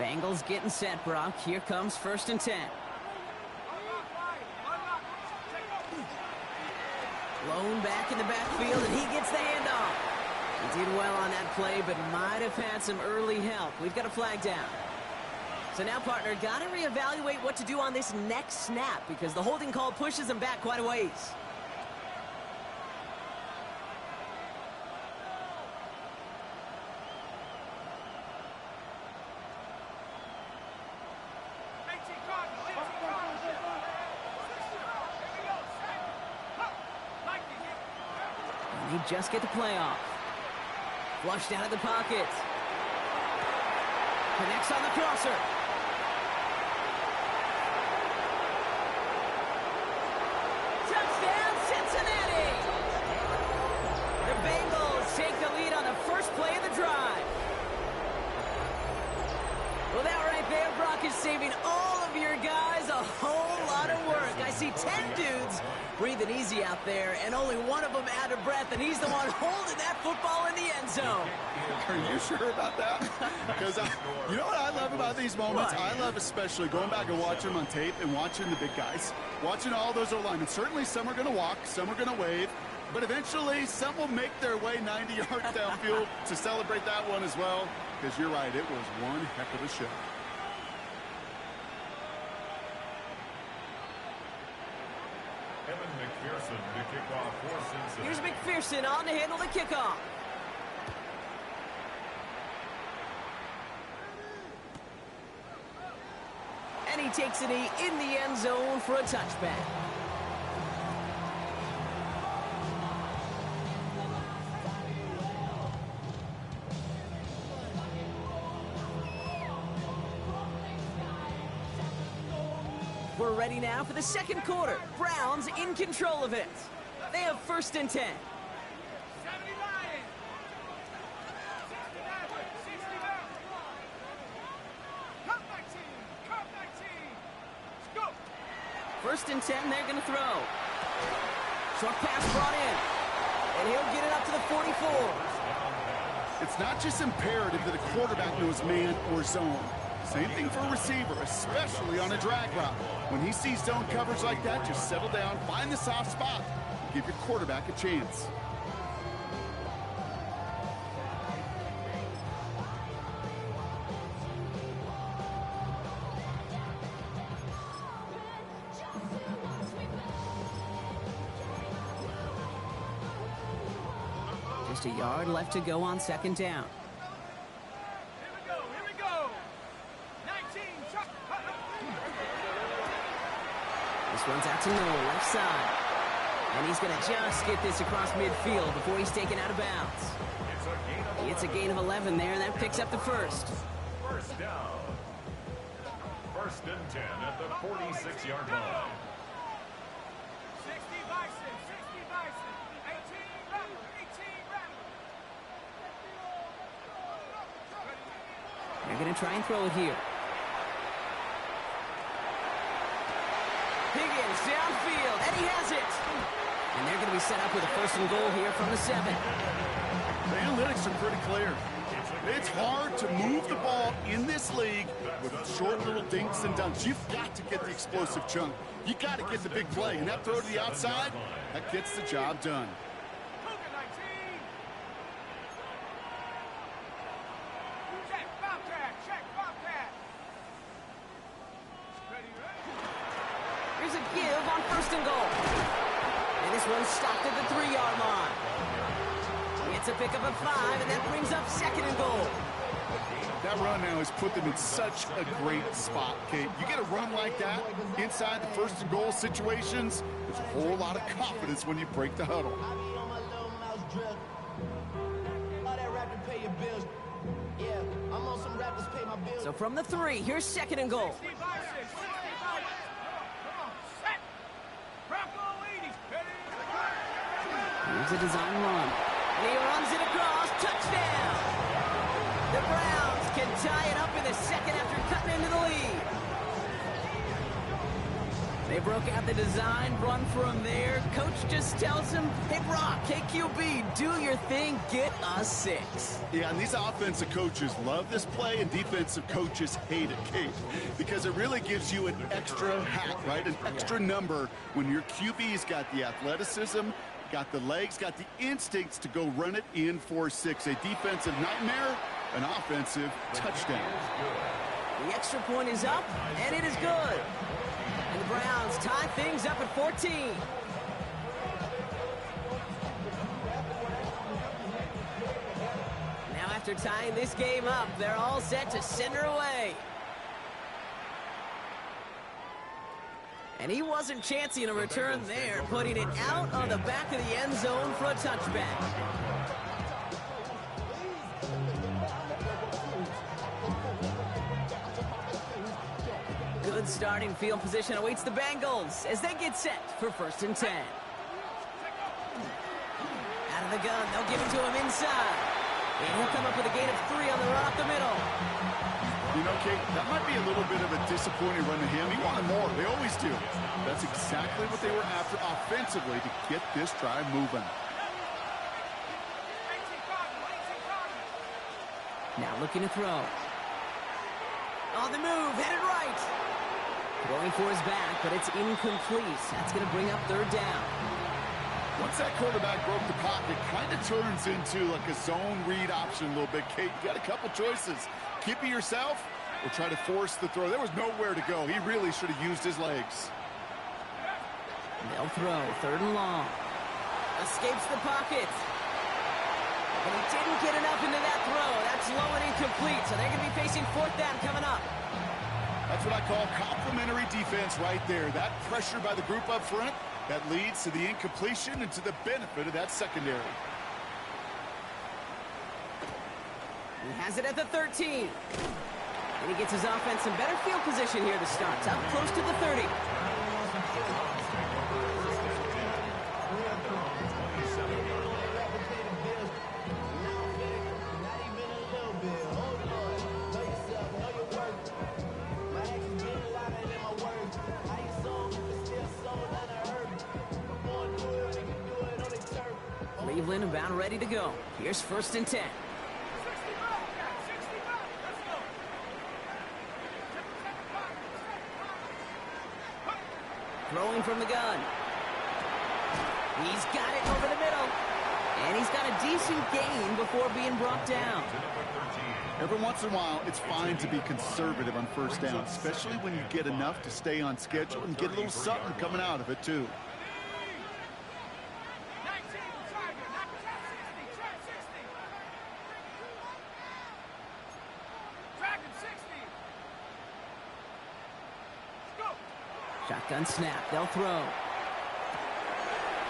Bengals getting set, Brock. Here comes 1st and 10. Blown back in the backfield, and he gets the handoff. He did well on that play, but might have had some early help. We've got a flag down. So now, partner, got to reevaluate what to do on this next snap because the holding call pushes him back quite a ways. And they just get the play off. Flushed out of the pocket. Connects on the crosser. Touchdown, Cincinnati! The Bengals take the lead on the first play of the drive. Well, that right there, Brock, is saving all of your guys a whole lot of work. I see 10 dudes breathing easy out there, and only one of them out of breath, and he's the one holding that football in the end zone. Are you sure about that? Because you know what I love about these moments? What? I love especially going back and watching them on tape and watching the big guys. Watching all those O-linemen. Certainly some are going to walk, some are going to wave, but eventually some will make their way 90 yards downfield to celebrate that one as well. Because you're right, it was one heck of a show. Evan McPherson to kick off for Cincinnati. Here's McPherson on to handle the kickoff. And he takes it in the end zone for a touchback. We're ready now for the second quarter. Browns in control of it. They have 1st and 10. First and 10, they're going to throw. Short pass brought in. And he'll get it up to the 44. It's not just imperative that a quarterback knows man or zone. Same thing for a receiver, especially on a drag route. When he sees zone coverage like that, just settle down, find the soft spot, and give your quarterback a chance. Just a yard left to go on 2nd down. This one's out to Noel, left side. And he's going to just get this across midfield before he's taken out of bounds. It's a gain of 11 there, and that picks up the first. First down. 1st and 10 at the 46-yard line. 60 Bison, 60 Bison, 18 Rattler, 18 Rattler. They're going to try and throw it here. Higgins downfield, and he has it. And they're going to be set up with a 1st and goal here from the 7. The analytics are pretty clear. It's hard to move the ball in this league with short little dinks and dunks. You've got to get the explosive chunk. You got to get the big play. And that throw to the outside, that gets the job done. Here's a give on 1st and goal. And this one's stopped at the 3-yard line. It's a pickup of 5, and that brings up 2nd and goal. That run now has put them in such a great spot, Kate. You get a run like that inside the 1st and goal situations, there's a whole lot of confidence when you break the huddle. So from the 3, here's 2nd and goal. Here's a design run. And he runs it across. Touchdown! The Browns can tie it up in the 2nd after cutting into the lead. They broke out the design, run from there. Coach just tells him, hey, Brock, hey, QB, do your thing, get a 6. Yeah, and these offensive coaches love this play, and defensive coaches hate it, Kate, because it really gives you an extra hat, right? An extra number when your QB's got the athleticism, got the legs, got the instincts to go run it in for 6. A defensive nightmare, an offensive touchdown. The extra point is up, and it is good. And the Browns tie things up at 14. Now after tying this game up, they're all set to send her away. And he wasn't chancing a return there, putting it out on the back of the end zone for a touchback. Good starting field position awaits the Bengals as they get set for 1st and 10. Out of the gun, they'll give it to him inside. And he'll come up with a gain of 3 on the run up the middle. You know, Kate, that might be a little bit of a disappointing run to him. He wanted more. They always do. That's exactly what they were after offensively to get this drive moving. Now looking to throw. On the move, headed right. Going for his back, but it's incomplete. That's going to bring up 3rd down. Once that quarterback broke the pocket, kind of turns into like a zone read option a little bit, Kate. You got a couple choices. Keep it yourself or try to force the throw. There was nowhere to go. He really should have used his legs. They'll throw 3rd and long. Escapes the pocket. And he didn't get enough into that throw. That's low and incomplete, so they're going to be facing 4th down coming up. That's what I call complimentary defense right there. That pressure by the group up front, that leads to the incompletion and to the benefit of that secondary. He has it at the 13. And he gets his offense in better field position here to start. Up close to the 30. Cleveland about ready to go. Here's 1st and 10. Throwing from the gun. He's got it over the middle. And he's got a decent gain before being brought down. Every once in a while, it's fine to be conservative on 1st down, especially when you get enough to stay on schedule and get a little something coming out of it, too. Shotgun snap. They'll throw.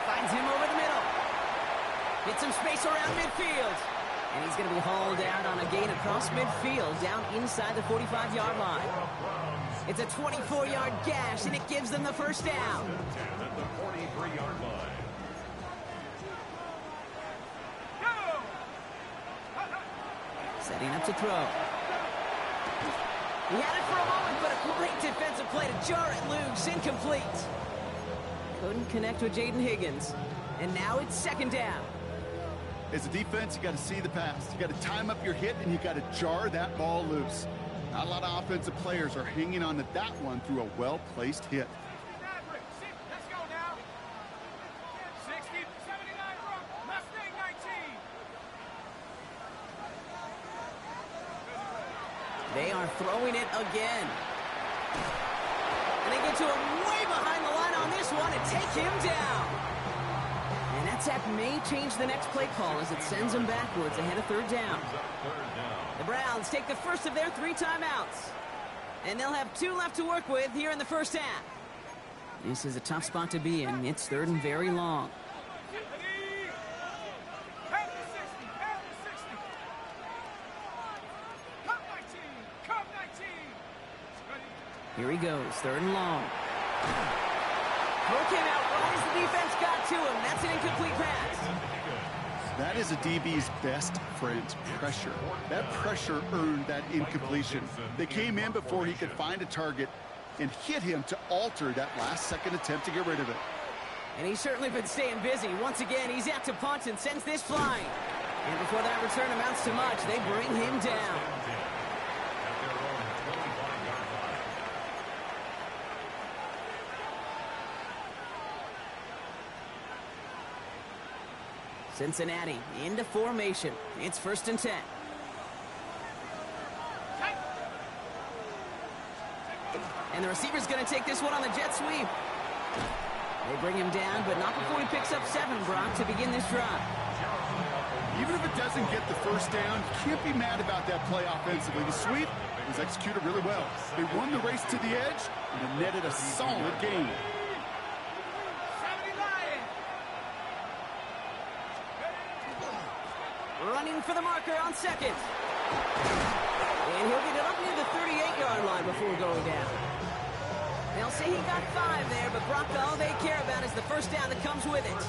Finds him over the middle. Gets some space around midfield. And he's going to be hauled out on a gain across midfield down inside the 45-yard line. It's a 24-yard gash, and it gives them the 1st down. At the 43-yard line. Setting up to throw. He had it for a moment, but a great defensive play to jar it loose. Incomplete. Couldn't connect with Jaden Higgins. And now it's 2nd down. As a defense, you got to see the pass. You got to time up your hit, and you got to jar that ball loose. Not a lot of offensive players are hanging on to that one through a well-placed hit. Let's go now. 60, 79, Mustang 19. They are throwing it again. And they get to him way behind the line on this one and take him down. And that sack may change the next play call as it sends them backwards ahead of 3rd down. The Browns take the first of their 3 timeouts. And they'll have 2 left to work with here in the 1st half. This is a tough spot to be in. It's 3rd and very long. Here he goes, 3rd and long. Throw came out right as the defense got to him. That's an incomplete pass. That is a DB's best friend, pressure. That pressure earned that incompletion. They came in before he could find a target, and hit him to alter that last-second attempt to get rid of it. And he's certainly been staying busy. Once again, he's out to punt and sends this flying. And before that return amounts to much, they bring him down. Cincinnati into formation. It's 1st and 10. And the receiver's going to take this one on the jet sweep. They bring him down, but not before he picks up 7, Brock, to begin this drive. Even if it doesn't get the first down, you can't be mad about that play offensively. The sweep was executed really well. They won the race to the edge and netted a solid gain. Running for the marker on 2nd. And he'll get it up near the 38-yard line before going down. They'll say he got 5 there, but Brock, all they care about is the first down that comes with it.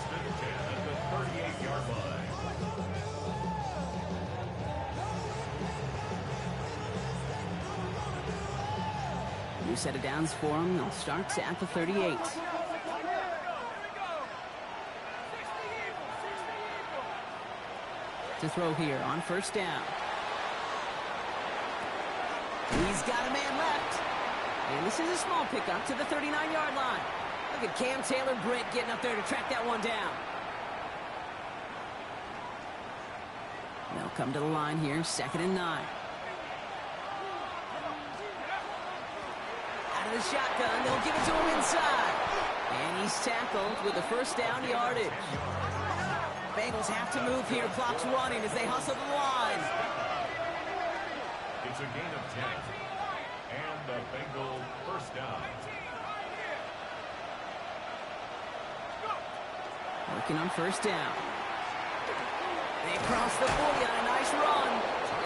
New set of downs for them. They'll start at the 38. To throw here on 1st down. He's got a man left. And this is a small pickup to the 39-yard line. Look at Cam Taylor-Britt getting up there to track that one down. They'll come to the line here, 2nd and 9. Out of the shotgun, they'll give it to him inside. And he's tackled with the first down yardage. Bengals have to move here. Clock's running as they hustle the line. It's a gain of 10. And the Bengal first down. Working on 1st down. They cross the 40 on a nice run.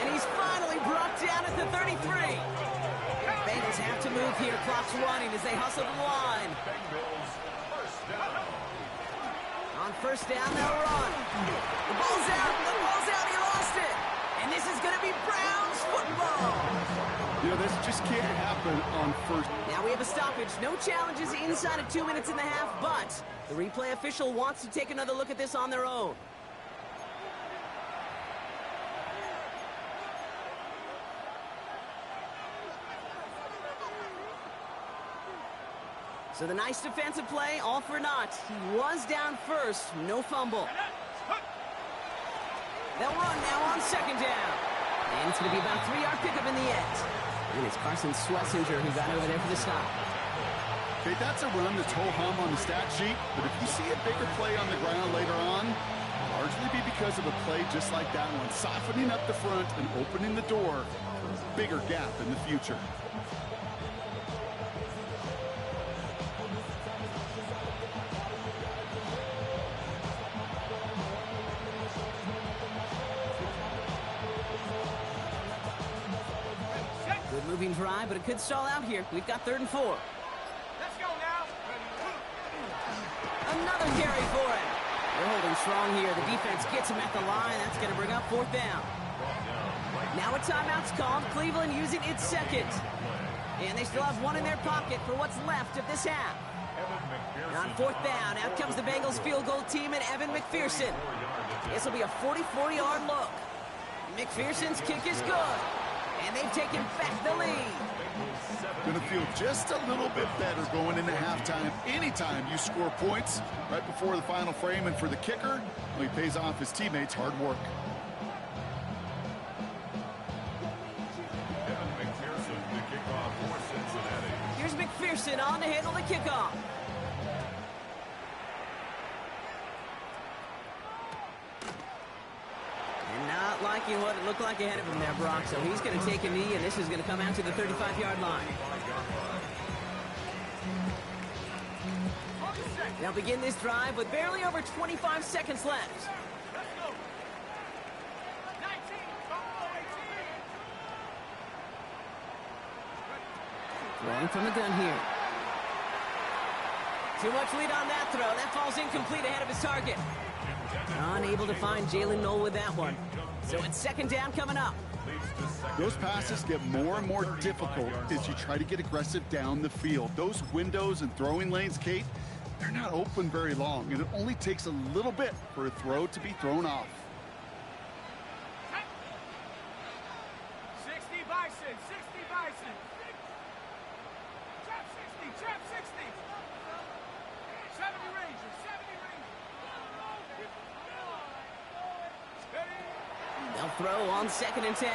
And he's finally brought down at the 33. Bengals have to move here. Clock's running as they hustle the line. Bengals first down. On 1st down, they'll run. The ball's out. The ball's out. He lost it. And this is going to be Browns football. You know, this just can't happen on 1st. Now we have a stoppage. No challenges inside of 2 minutes and a half, but the replay official wants to take another look at this on their own. So the nice defensive play, all for naught. He was down first, no fumble. They'll run now on 2nd down. And it's going to be about a 3-yard pickup in the end. And it's Carson Schwarzenegger who got over there for the stop. Okay, that's a run that's ho-hum on the stat sheet, but if you see a bigger play on the ground later on, it'll largely be because of a play just like that one, softening up the front and opening the door for a bigger gap in the future. Good moving drive, but it could stall out here. We've got 3rd and 4. Let's go now. Another carry for him. They're holding strong here. The defense gets him at the line. That's going to bring up 4th down. Now a timeout's called. Cleveland using its 2nd. And they still have 1 in their pocket for what's left of this half. And on 4th down, out comes the Bengals field goal team and Evan McPherson. This will be a 44-yard look. McPherson's kick is good. And they've taken back the lead. Going to feel just a little bit better going into halftime. Anytime you score points right before the final frame, and for the kicker, well, he pays off his teammates' hard work. Evan McPherson to kick off for Cincinnati. Here's McPherson on to handle the kickoff. And not liking what it looked like ahead of him there, Brock. So he's going to take a knee, and this is going to come out to the 35-yard line. They'll begin this drive with barely over 25 seconds left. Throwing from the gun here. Too much lead on that throw. That falls incomplete ahead of his target. Unable to find Jalen Noel with that one. So it's 2nd down coming up. Leads to second Those and passes 10 get more and more 35 difficult yard as you line. try to get aggressive down the field. Those windows and throwing lanes, Kate, they're not open very long, and it only takes a little bit for a throw to be thrown off. 60 Bison, 60 Bison. Trap 60, trap 60. 70 Rangers, 70 Rangers. Steady. They'll throw on 2nd and 10.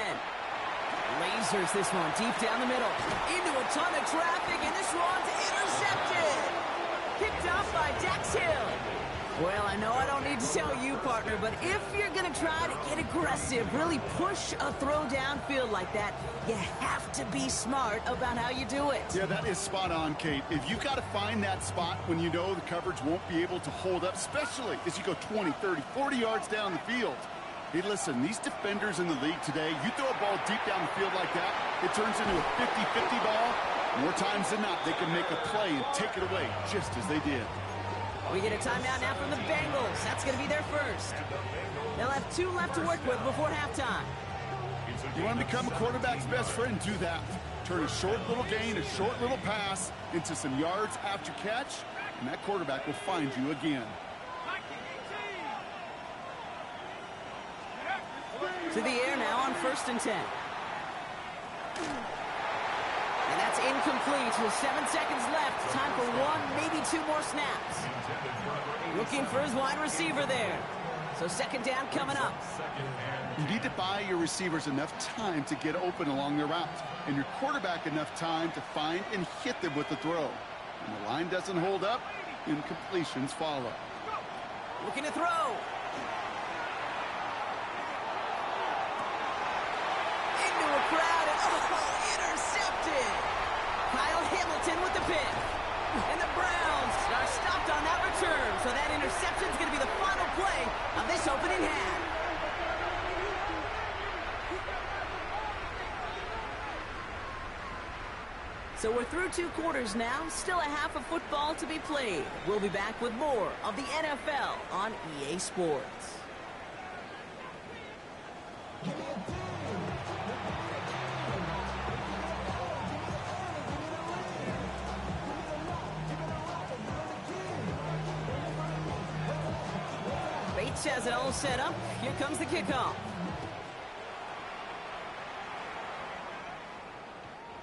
Lasers this one deep down the middle. Into a ton of traffic, and this one's intercepted. Picked off by Dax Hill. Well, I know I don't need to tell you, partner, but if you're going to try to get aggressive, really push a throw downfield like that, you have to be smart about how you do it. Yeah, that is spot on, Kate. If you've got to find that spot when you know the coverage won't be able to hold up, especially as you go 20, 30, 40 yards down the field. Hey, listen, these defenders in the league today, you throw a ball deep down the field like that, it turns into a 50-50 ball. More times than not, they can make a play and take it away, just as they did. We get a timeout now from the Bengals. That's going to be their first. They'll have 2 left to work with before halftime. You want to become a quarterback's best friend, do that. Turn a short little gain, a short little pass into some yards after catch, and that quarterback will find you again. To the air now on 1st and 10. And that's incomplete with 7 seconds left. Time for 1, maybe 2 more snaps. Looking for his wide receiver there. So 2nd down coming up. You need to buy your receivers enough time to get open along their route, and your quarterback enough time to find and hit them with the throw. When the line doesn't hold up, incompletions follow. Looking to throw. Into a crowd and intercepted. Kyle Hamilton with the pick. And the Browns are stopped on that return. So that interception is going to be the final play of this opening half. So we're through 2 quarters now. Still a half of football to be played. We'll be back with more of the NFL on EA Sports. Bates has it all set up. Here comes the kickoff.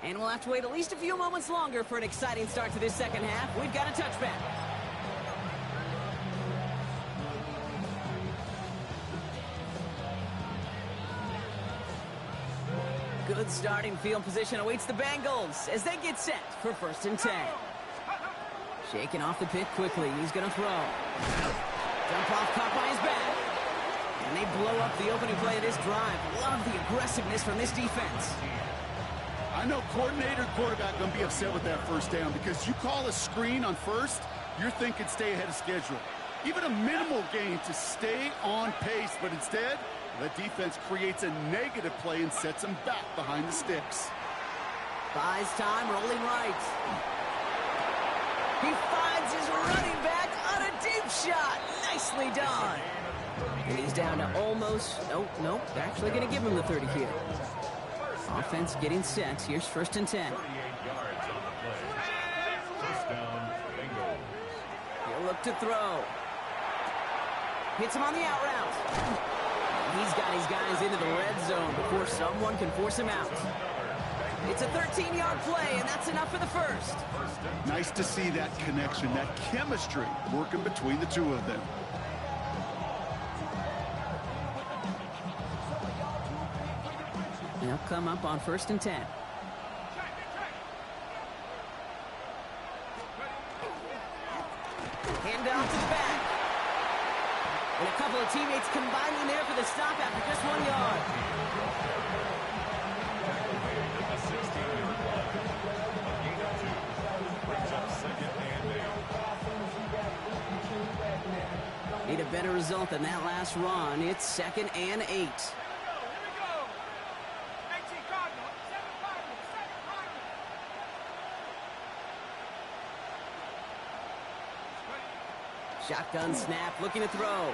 And we'll have to wait at least a few moments longer for an exciting start to this second half. We've got a touchback. Good starting field position awaits the Bengals as they get set for 1st and 10. Shaking off the pick quickly. He's going to throw. Jump off, caught by his back. And they blow up the opening play of this drive. Love the aggressiveness from this defense. I know coordinator and quarterback going to be upset with that 1st down because you call a screen on 1st, you're thinking stay ahead of schedule. Even a minimal gain to stay on pace, but instead, the defense creates a negative play and sets them back behind the sticks. Buys time, rolling right. He finds his running back on a deep shot. Nicely done. And he's down to almost, nope, they're actually going to give him the 30 here. Offense getting set. Here's 1st and 10. 38 yards on the play. 1st down, Bengals. He'll look to throw. Hits him on the out route. He's got his guys into the red zone before someone can force him out. It's a 13-yard play, and that's enough for the 1st. Nice to see that connection, that chemistry working between the 2 of them. They'll come up on 1st and 10. Hand off to the back. And a couple of teammates combining there for the stop after just 1 yard. Need a better result than that last run. It's 2nd and 8. Shotgun snap, looking to throw.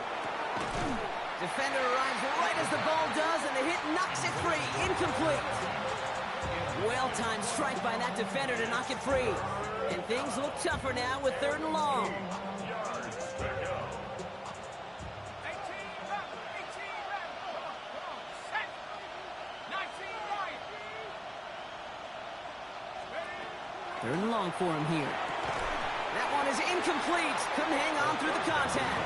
Defender arrives right as the ball does, and the hit knocks it free. Incomplete. Well-timed strike by that defender to knock it free. And things look tougher now with 3rd and long. 18 left. 18 left. Come on. Set. 19 right. 3rd and long for him here. That one is incomplete. Couldn't hang on through the contact.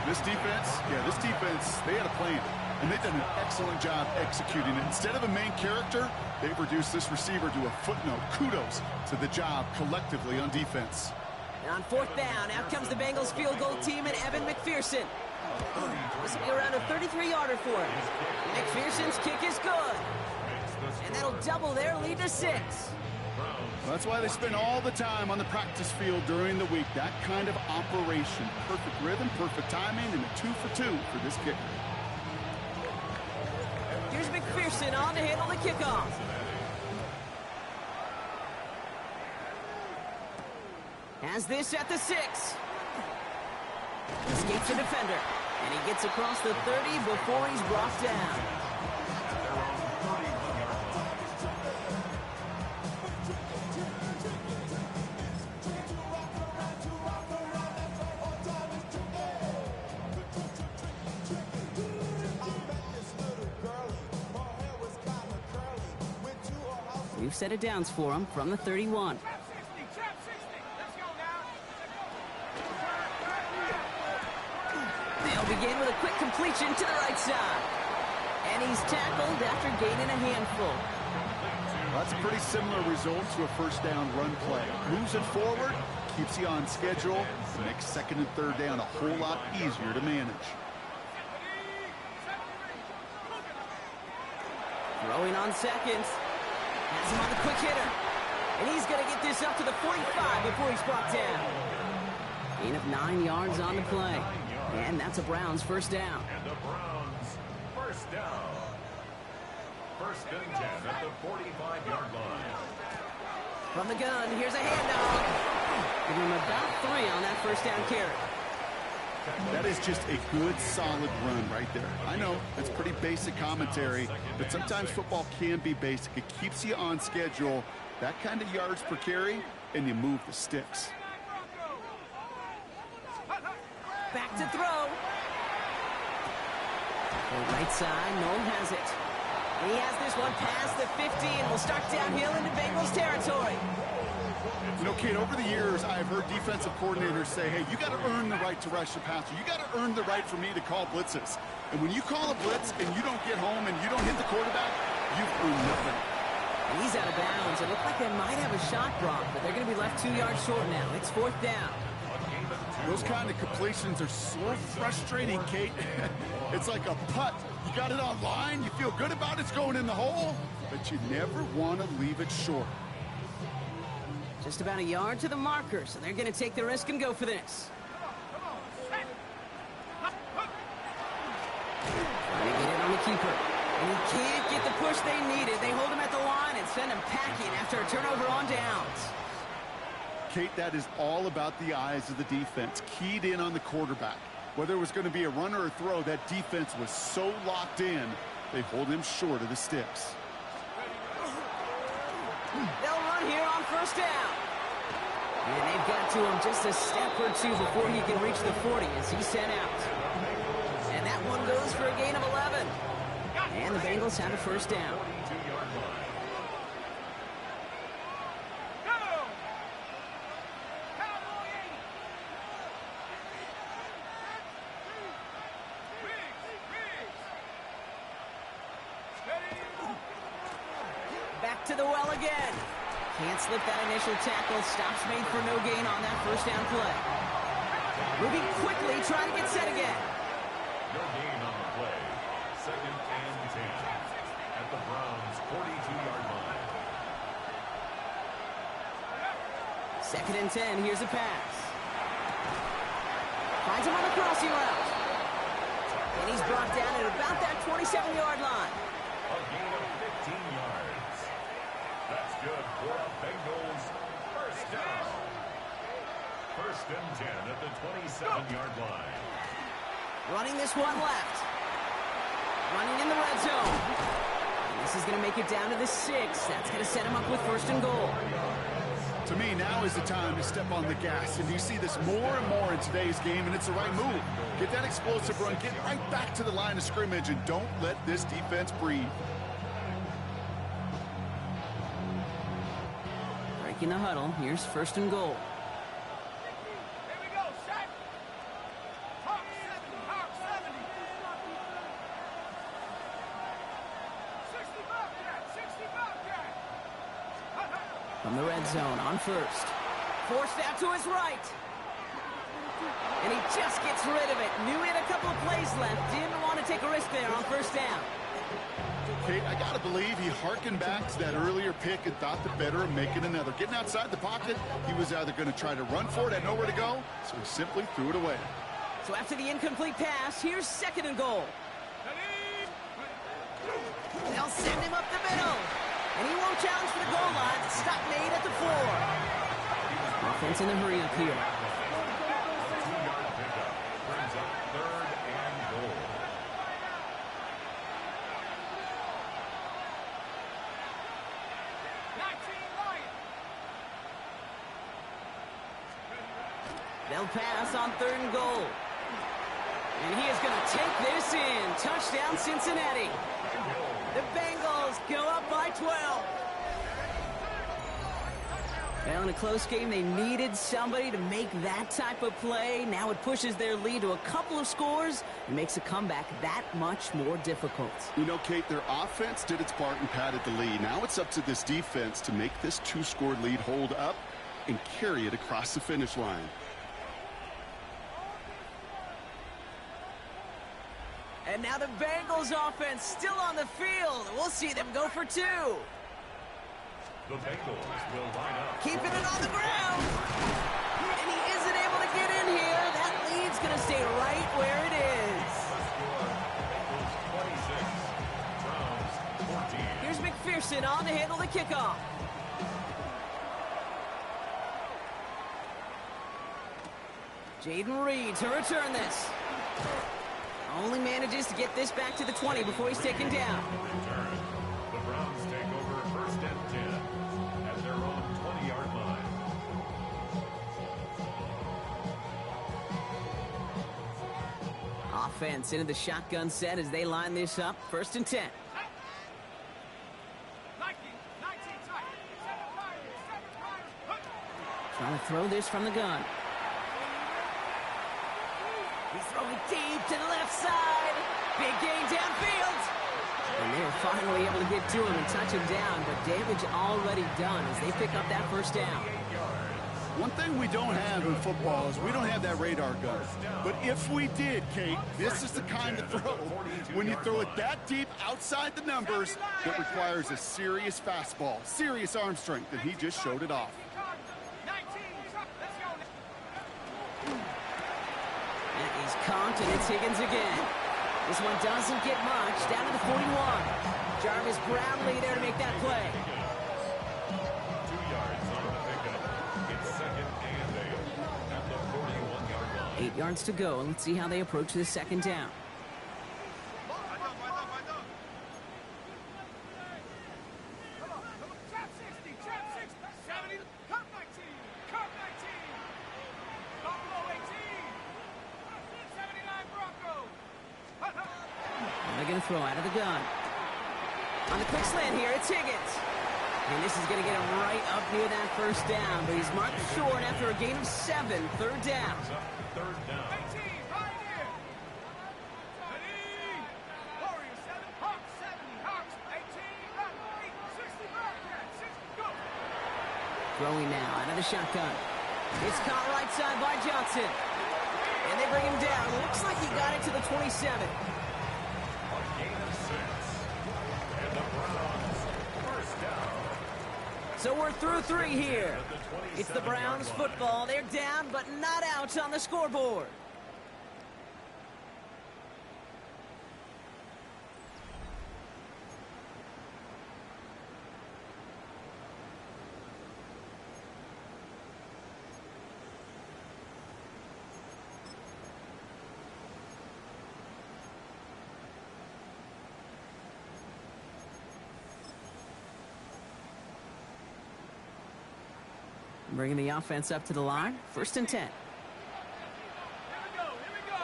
This defense, they had a plan, and they've done an excellent job executing it. Instead of a main character, they've reduced this receiver to a footnote. Kudos to the job collectively on defense. And on 4th down, out comes the Bengals field goal team and Evan McPherson. This will be around a 33-yarder for him. McPherson's kick is good. And that'll double their lead to 6. Well, that's why they spend all the time on the practice field during the week. That kind of operation. Perfect rhythm, perfect timing, and a 2-for-2 for this kicker. Here's McPherson on to handle the kickoff. Has this at the 6. Escapes the defender. And he gets across the 30 before he's brought down. We've set it downs for him from the 31. Trap 60. Let's go now. They'll begin with a quick completion to the right side. And he's tackled after gaining a handful. That's a pretty similar result to a 1st down run play. Moves it forward, keeps you on schedule, and makes 2nd and 3rd down a whole lot easier to manage. Throwing on 2nd. Has him on the quick hitter. And he's going to get this up to the 45 before he's brought down. Gain of 9 yards on the play. And that's a Browns 1st down. And the Browns 1st down. 1st and 10 at the 45-yard line. From the gun, here's a handoff. Give him about 3 on that 1st down carry. That is just a good, solid run right there. I know, it's pretty basic commentary, but sometimes football can be basic. It keeps you on schedule, that kind of yards per carry, and you move the sticks. Back to throw. The right side, Noel has it. He has this one past the 15. We'll start downhill into Bengals territory. You know, Kate, over the years, I've heard defensive coordinators say, hey, you got to earn the right to rush the passer. You got to earn the right for me to call blitzes. And when you call a blitz and you don't get home and you don't hit the quarterback, you've earned nothing. And he's out of bounds. It looked like they might have a shot block, but they're going to be left 2 yards short now. It's 4th down. Those kind of completions are so frustrating, Kate. It's like a putt. You got it on line, you feel good about it's going in the hole, but you never want to leave it short. Just about a yard to the marker, so they're going to take the risk and go for this. Trying to get it on the keeper. And he can't get the push they needed. They hold him at the line and send him packing after a turnover on downs. Kate, that is all about the eyes of the defense, keyed in on the quarterback. Whether it was going to be a run or a throw, that defense was so locked in, they hold him short of the sticks. They'll run here on 1st down. And they've got to him just a step or 2 before he can reach the 40 as he's sent out. And that one goes for a gain of 11. And the Bengals have a 1st down. Back to the well again. Can't slip that initial tackle. Stops made for no gain on that 1st down play. Moving quickly, trying to get set again. No gain on the play. 2nd and 10 at the Browns' 42-yard line. 2nd and 10. Here's a pass. Finds him on the crossing route. And he's brought down at about that 27-yard line. A gain of 15 yards. That's good for a Bengals 1st down. 1st and 10 at the 27-yard line. Running this one left. Running in the red zone. And this is going to make it down to the 6. That's going to set him up with 1st and goal. To me, now is the time to step on the gas, and you see this more and more in today's game, and it's the right move. Get that explosive run, get right back to the line of scrimmage, and don't let this defense breathe. Breaking the huddle. Here's 1st and goal. Here we go, set. Hawk 70, Hawk 70. 60 Bobcat, 60 Bobcat. From the red zone on 1st. Forced out to his right. And he just gets rid of it. Knew he had a couple of plays left. Didn't want to take a risk there on 1st down. Kate, I got to believe he harkened back to that earlier pick and thought the better of making another. Getting outside the pocket, he was either going to try to run for it, had nowhere to go, so he simply threw it away. So after the incomplete pass, here's 2nd and goal. They'll send him up the middle. And he won't challenge for the goal line. Stop made at the 4. Offense in a hurry up here. 2-yard pickup brings up 3rd and goal. They'll pass on 3rd and goal. And he is going to take this in. Touchdown, Cincinnati. The Bengals go up by 12. Well, in a close game, they needed somebody to make that type of play. Now it pushes their lead to a couple of scores and makes a comeback that much more difficult. You know, Kate, their offense did its part and padded the lead. Now it's up to this defense to make this 2-score lead hold up and carry it across the finish line. And now the Bengals offense still on the field. We'll see them go for 2. The Bengals will line up. Keeping it on the ground. And he isn't able to get in here. That lead's going to stay right where it is. Bengals 26, Browns 14. Here's McPherson on to handle the kickoff. Jaden Reed to return this. Only manages to get this back to the 20 before he's taken down. Return. The Browns take over 1st and 10 at their own 20-yard line. Offense into the shotgun set as they line this up. 1st and 10. 19 tight. 7 Trying to throw this from the gun. He's throwing deep to the left side. Big gain downfield. And they're finally able to get to him and touch him down, but damage already done as they pick up that 1st down. One thing we don't have in football is we don't have that radar gun. But if we did, Kate, this is the kind of throw, when you throw it that deep outside the numbers, that requires a serious fastball, serious arm strength, and he just showed it off. 19, let's go. And he's conked, and it's Higgins again. This one doesn't get much, down to the 41. Jarvis Brownlee there to make that play. 2 yards on the pickup. It's 2nd and 8 at the 41-yard line. 8 yards to go. Let's see how they approach this 2nd down. Trap 60, 70, cut 19, cut 19. Buffalo 18, 79 Broncos. And they're going to throw out of the gun. On the quick slant here, it's Higgins. And this is going to get him right up near that 1st down, but he's marked short after a gain of 7, 3rd down. It's up 3rd down. 18, Pioneer. 20, Warriors 7, Hawks 70, Hawks 18, Hawks 8, 60 Bobcats, 6, go. Throwing now out of the shotgun. It's caught right side by Johnson. And they bring him down. Looks like he got it to the 27. A gain of 6. And the Browns 1st down. So we're through 3 here. It's the Browns football. They're down, but not out on the scoreboard. Bringing the offense up to the line. 1st and 10. Here we go, here we go.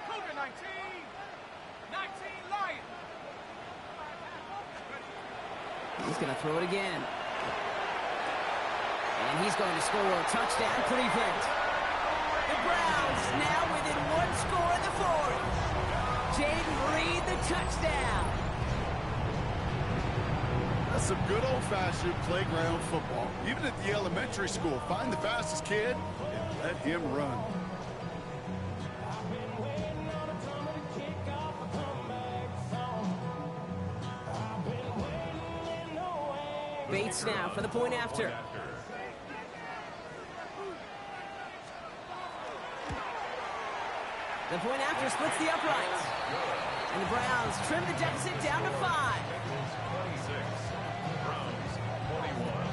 Cougar 19. 19 Lion. He's going to throw it again. And he's going to score a touchdown. Cleveland. The Browns now within 1 score in the 4th. Jaden Reed, the touchdown. That's some good old-fashioned playground football. Even at the elementary school, find the fastest kid and let him run. Bates now for the point after. The point after splits the uprights. And the Browns trim the deficit down to 5. 26. Browns 41.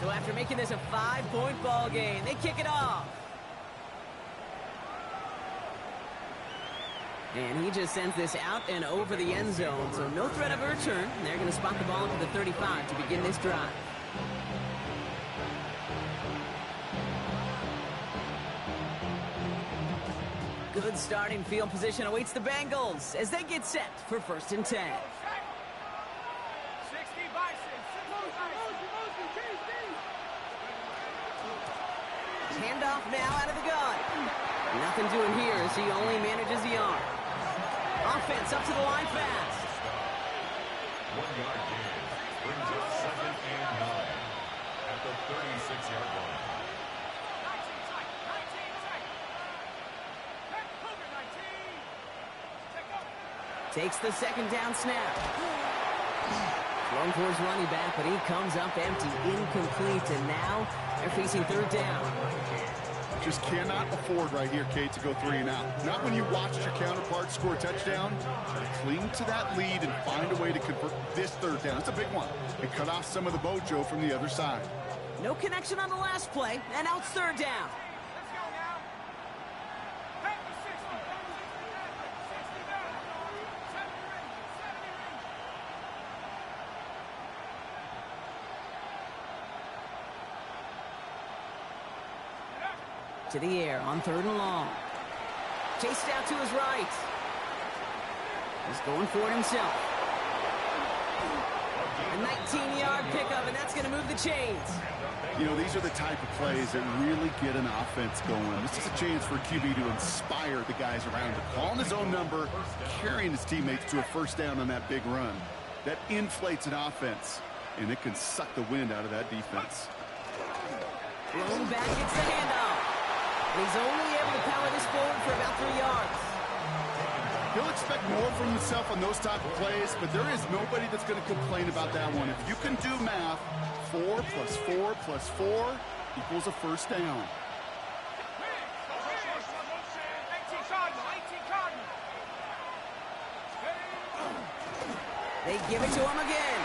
So after making this a 5-point ball game, they kick it off. And he just sends this out and over the end zone, so no threat of a return. They're going to spot the ball to the 35 to begin this drive. Good starting field position awaits the Bengals as they get set for 1st and 10. 60 Bison. 60 Bison. Handoff now out of the gun. Nothing doing here as he only manages the arm. Offense up to the line fast. 1-yard gain brings up 2nd and 9 at the 36-yard line. 19 tight. 19 tight. Cougar 19. Take up. Takes the 2nd down snap. Thrown for his running back, but he comes up empty, incomplete, and now they're facing 3rd down. Just cannot afford right here, Kate, to go 3 and out. Not when you watch your counterpart score a touchdown. Cling to that lead and find a way to convert this 3rd down. It's a big one. And cut off some of the mojo from the other side. No connection on the last play, and now it's 3rd down. Let's go now. Back to 60. 60 down. 70 ring. 70 ring. To the air on 3rd and long. Chased out to his right. He's going for it himself. A 19-yard pickup, and that's going to move the chains. You know, these are the type of plays that really get an offense going. This is a chance for QB to inspire the guys around him. Calling his own number, carrying his teammates to a 1st down on that big run. That inflates an offense, and it can suck the wind out of that defense. Blown back, gets the handoff. He's only able to power this forward for about 3 yards. He'll expect more from himself on those type of plays, but there is nobody that's going to complain about that one. If you can do math, 4 plus 4 plus 4 equals a 1st down. 18 Cardinal. 18 Cardinal. They give it to him again.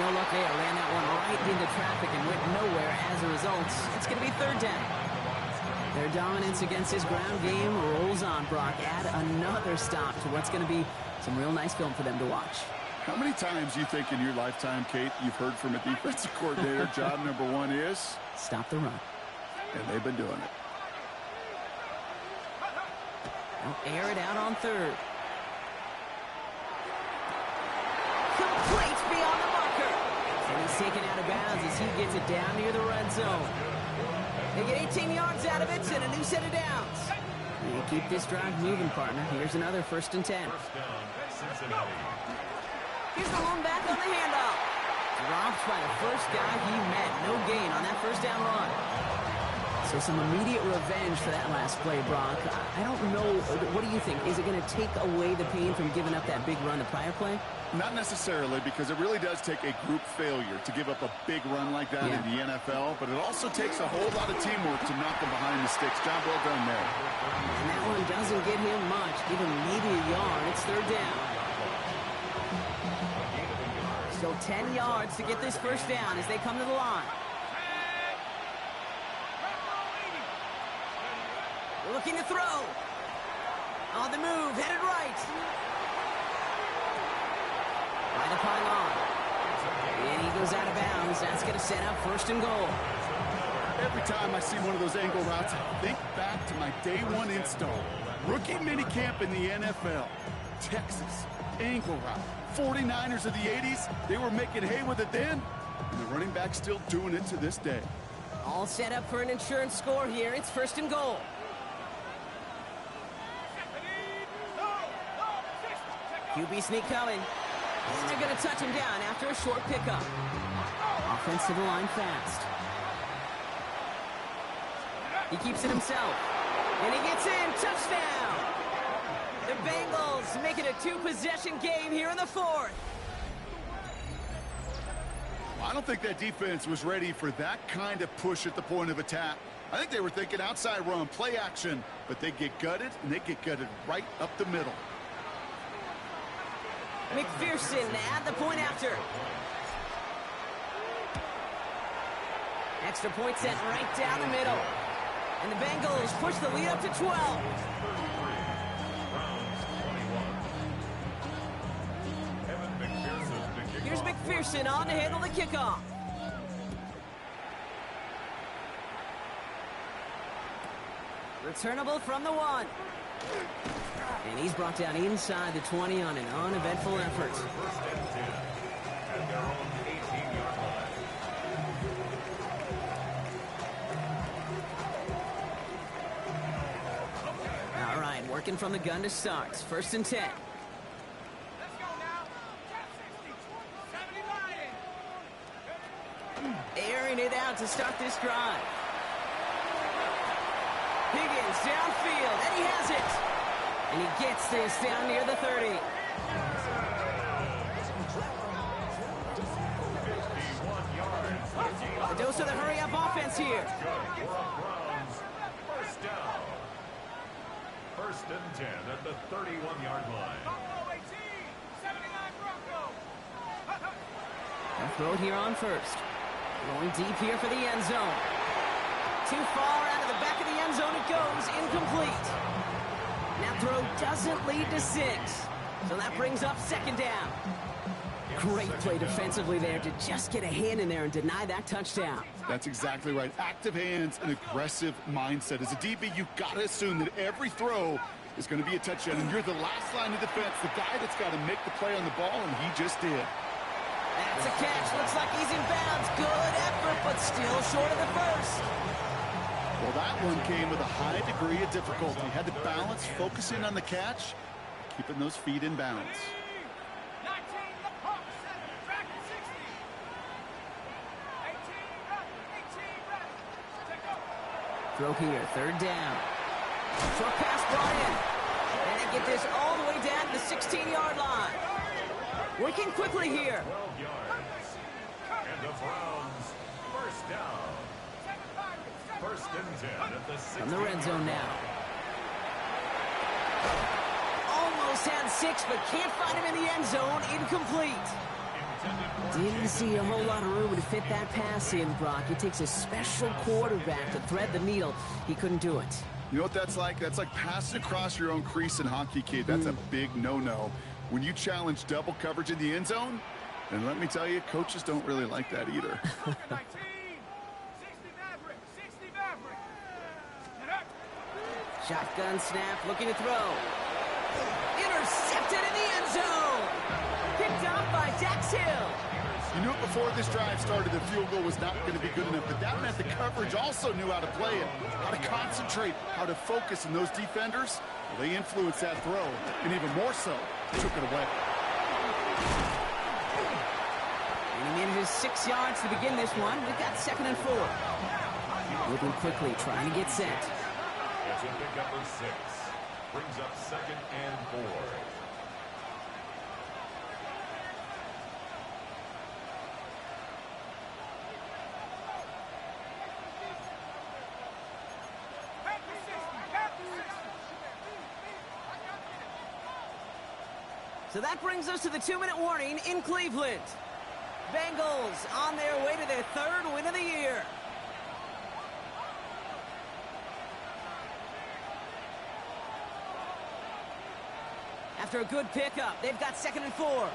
No luck there. Ran that one right into traffic and went nowhere as a result. It's going to be 3rd down. Their dominance against his ground game rolls on, Brock. Add another stop to what's going to be some real nice film for them to watch. How many times do you think in your lifetime, Kate, you've heard from a defensive coordinator, job number 1 is? Stop the run. And they've been doing it. They'll air it out on 3rd. Complete beyond the marker. And he's taken out of bounds as he gets it down near the red zone. They get 18 yards out of it and a new set of downs. They keep this drive moving, partner. Here's another 1st and 10. 1st down, Cincinnati. Here's the lone back on the handoff. Dropped by the first guy he met. No gain on that 1st down run. So some immediate revenge for that last play, Brock. I don't know. What do you think? Is it going to take away the pain from giving up that big run the prior play? Not necessarily, because it really does take a group failure to give up a big run like that in the NFL, but it also takes a whole lot of teamwork to knock them behind the sticks. Job well done there. And that one doesn't get him much, even maybe a yard. It's third down. So 10 yards to get this first down as they come to the line. Looking to throw. On the move, headed right. By the pylon. And he goes out of bounds. That's going to set up first and goal. Every time I see one of those angle routes, I think back to my day one install. Rookie minicamp in the NFL. Texas, angle route. 49ers of the 80s, they were making hay with it then, and the running back's still doing it to this day. All set up for an insurance score here. It's first and goal. QB sneak coming. And they're going to touch him down after a short pickup. Offensive line fast. He keeps it himself. And he gets in. Touchdown. The Bengals make it a two-possession game here in the fourth. I don't think that defense was ready for that kind of push at the point of attack. I think they were thinking outside run, play action, but they get gutted, and they get gutted right up the middle. McPherson at the point after. Extra point set right down the middle. And the Bengals push the lead up to 12. Here's McPherson on to handle the kickoff. Returnable from the 1. And he's brought down inside the 20 on an uneventful effort. First and 10 at their own 18-yard line. All right, working from the gun to start. First and 10. Let's go now. Top 60. 70 Lions. Airing it out to start this drive. Higgins downfield, and he has it. And he gets this down near the 30. 51 yards. A dose of the hurry-up offense here. Good for a Browns first down. First and 10 at the 31-yard line. Bronco 18. 79 Bronco. A throw here on first. Going deep here for the end zone. Too far out of the back of the end zone it goes. Incomplete. That throw doesn't lead to 6. So that brings up second down. Great play defensively there to just get a hand in there and deny that touchdown. That's exactly right. Active hands and aggressive mindset. As a DB, you've got to assume that every throw is going to be a touchdown, and you're the last line of defense, the guy that's got to make the play on the ball, and he just did. That's a catch. Looks like he's in bounds. Good effort, but still short of the first. Well, that one came with a high degree of difficulty. Had to balance, focusing on the catch, keeping those feet in bounds. 19 Hawks. Track 60. 18 run. Take over. Throw here, third down. Short pass brought in. And they get this all the way down to the 16-yard line. Working quickly here. 12 yards. And the Browns first down. First and 10 at the 60. From the red zone now. Almost had 6, but can't find him in the end zone. Incomplete. Didn't see a whole lot of room to fit that pass in, Brock. It takes a special quarterback to thread the needle. He couldn't do it. You know what that's like? That's like passing across your own crease in hockey, kid. That's a big no-no. When you challenge double coverage in the end zone, and let me tell you, coaches don't really like that either. 19. 60 Maverick. 60 Maverick. Get up. Shotgun snap, looking to throw. Intercepted in the end zone. Picked off by Dax Hill. You knew it before this drive started, the field goal was not going to be good enough, but that meant the coverage also knew how to play it, how to concentrate, how to focus, and those defenders, well, they influenced that throw, and even more so, took it away. And he made it his 6 yards to begin this one. We've got second and 4. Moving quickly, trying to get set. It's a pickup of 6. Brings up 2nd and 4. So that brings us to the 2-minute warning in Cleveland. Bengals on their way to their 3rd win of the year. After a good pickup, they've got 2nd and 4.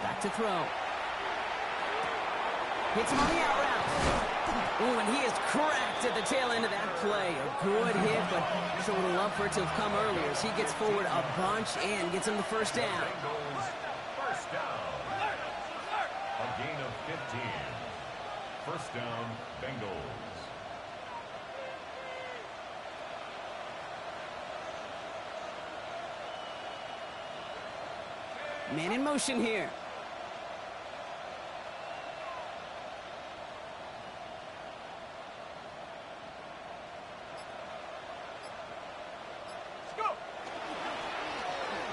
Back to throw. Hits him on the out route. Ooh, and he is cracked at the tail end of that play. A good hit, but sure would have loved for it to have come earlier as he gets forward a bunch and gets him the first down. Bengals first down. A gain of 15. First down, Bengals. Man in motion here.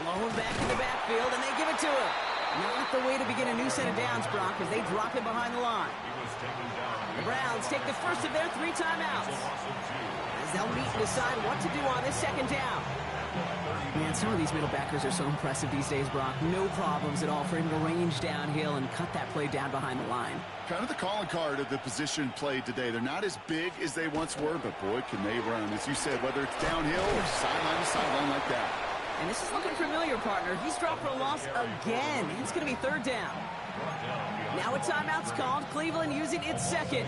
Low back in the backfield, and they give it to him. Not the way to begin a new set of downs, Brock, as they drop him behind the line. He was taken down. The Browns take the first of their 3 timeouts, as they'll meet and decide what to do on this 2nd down. Man, some of these middle backers are so impressive these days, Brock. No problems at all for him to range downhill and cut that play down behind the line. Kind of the calling card of the position played today. They're not as big as they once were, but boy, can they run. As you said, whether it's downhill or sideline to sideline like that. And this is looking familiar, partner. He's dropped for a loss again. It's going to be 3rd down. Now a timeout's called. Cleveland using its 2nd.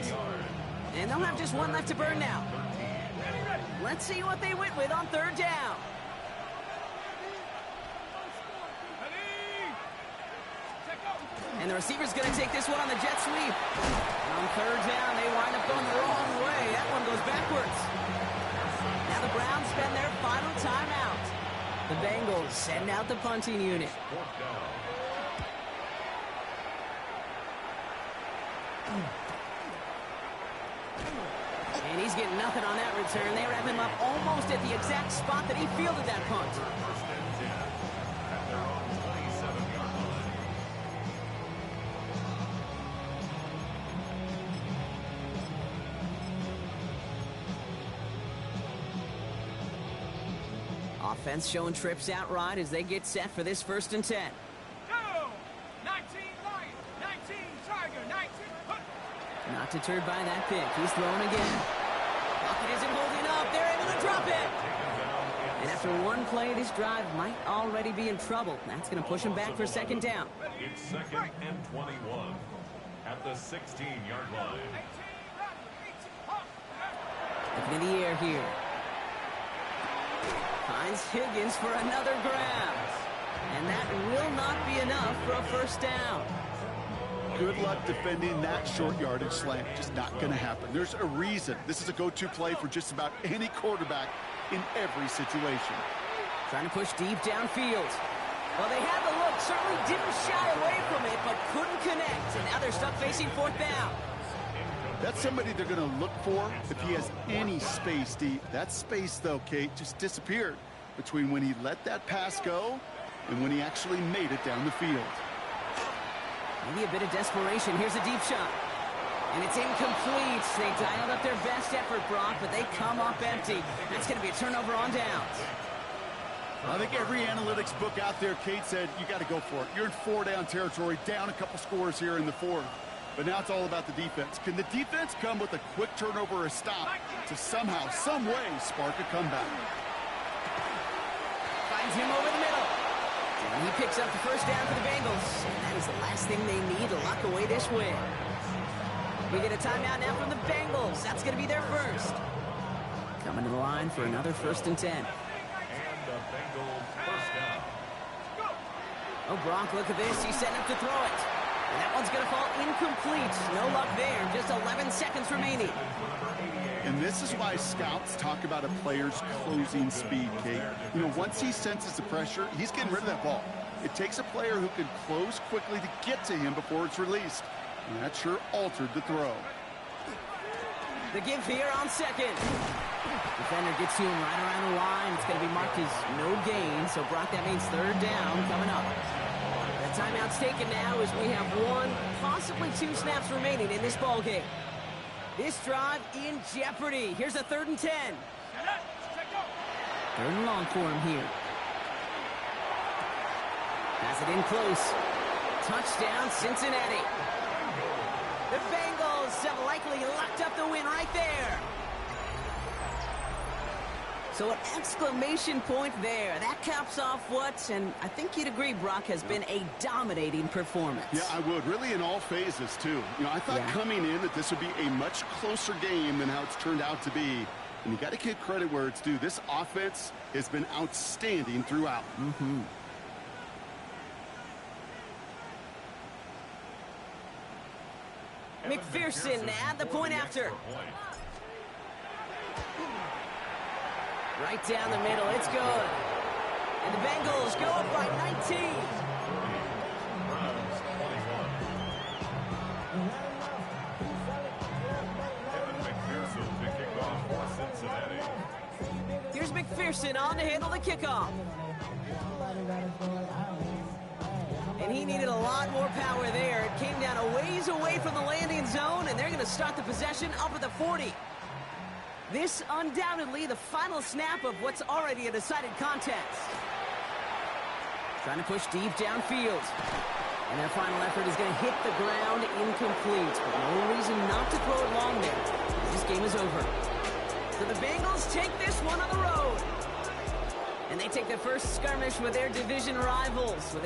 And they'll have just 1 left to burn now. Let's see what they went with on 3rd down. And the receiver's going to take this one on the jet sweep. And on 3rd down, they wind up going the wrong way. That one goes backwards. Now the Browns spend their final timeout. The Bengals send out the punting unit. And he's getting nothing on that return. They wrap him up almost at the exact spot that he fielded that punt. First and 10 at their own 27-yard line. Offense showing trips out right as they get set for this 1st and 10. Go! 19 Lion, 19 Tiger, 19. Not deterred by that pick. He's throwing again. Pocket isn't holding up. They're able to drop it. And after one play, this drive might already be in trouble. That's going to push him back for 2nd down. It's 2nd and 21 at the 16-yard line. Looking in the air here. Finds Higgins for another grab. And that will not be enough for a 1st down. Good luck defending that short yardage slant. Just not going to happen. There's a reason. This is a go-to play for just about any quarterback in every situation. Trying to push deep downfield. Well, they had the look. Certainly didn't shy away from it, but couldn't connect. And now they're stuck facing 4th down. That's somebody they're going to look for if he has any space deep. That space, though, Kate, just disappeared between when he let that pass go and when he actually made it down the field. Maybe a bit of desperation. Here's a deep shot. And it's incomplete. They dialed up their best effort, Brock, but they come up empty. That's going to be a turnover on downs. I think every analytics book out there, Kate, said you got to go for it. You're in 4-down territory, down a couple scores here in the 4th. But now it's all about the defense. Can the defense come with a quick turnover or a stop to somehow, some way, spark a comeback? Finds him over the middle. And he picks up the 1st down for the Bengals. And that is the last thing they need to lock away this win. We get a timeout now from the Bengals. That's going to be their 1st. Coming to the line for another 1st and 10. And the Bengals first down. Oh, Brock, look at this. He's setting up to throw it. And that one's going to fall incomplete. No luck there. Just 11 seconds remaining. And this is why scouts talk about a player's closing speed, Kate. You know, once he senses the pressure, he's getting rid of that ball. It takes a player who can close quickly to get to him before it's released. And that sure altered the throw. The give here on second. Defender gets to him right around the line. It's going to be marked as no gain. So, Brock, that means third down coming up. The timeout's taken now as we have one, possibly two snaps remaining in this ball game. This drive in jeopardy. Here's a 3rd and 10. 3rd and long for him here. Pass it in close. Touchdown, Cincinnati. The Bengals have likely locked up the win right there. So an exclamation point there. That caps off what, and I think you'd agree, Brock, has been a dominating performance. Yeah, I would. Really in all phases, too. You know, I thought coming in that this would be a much closer game than how it's turned out to be. And you got to give credit where it's due. This offense has been outstanding throughout. McPherson at the point after. Right down the middle. It's good. And the Bengals go up by 19. Here's McPherson on to handle the kickoff. And he needed a lot more power there. It came down a ways away from the landing zone, and they're going to start the possession up at the 40. This undoubtedly the final snap of what's already a decided contest. Trying to push deep downfield. And their final effort is going to hit the ground incomplete. But no reason not to throw it long there. This game is over. So the Bengals take this one on the road. And they take the first skirmish with their division rivals.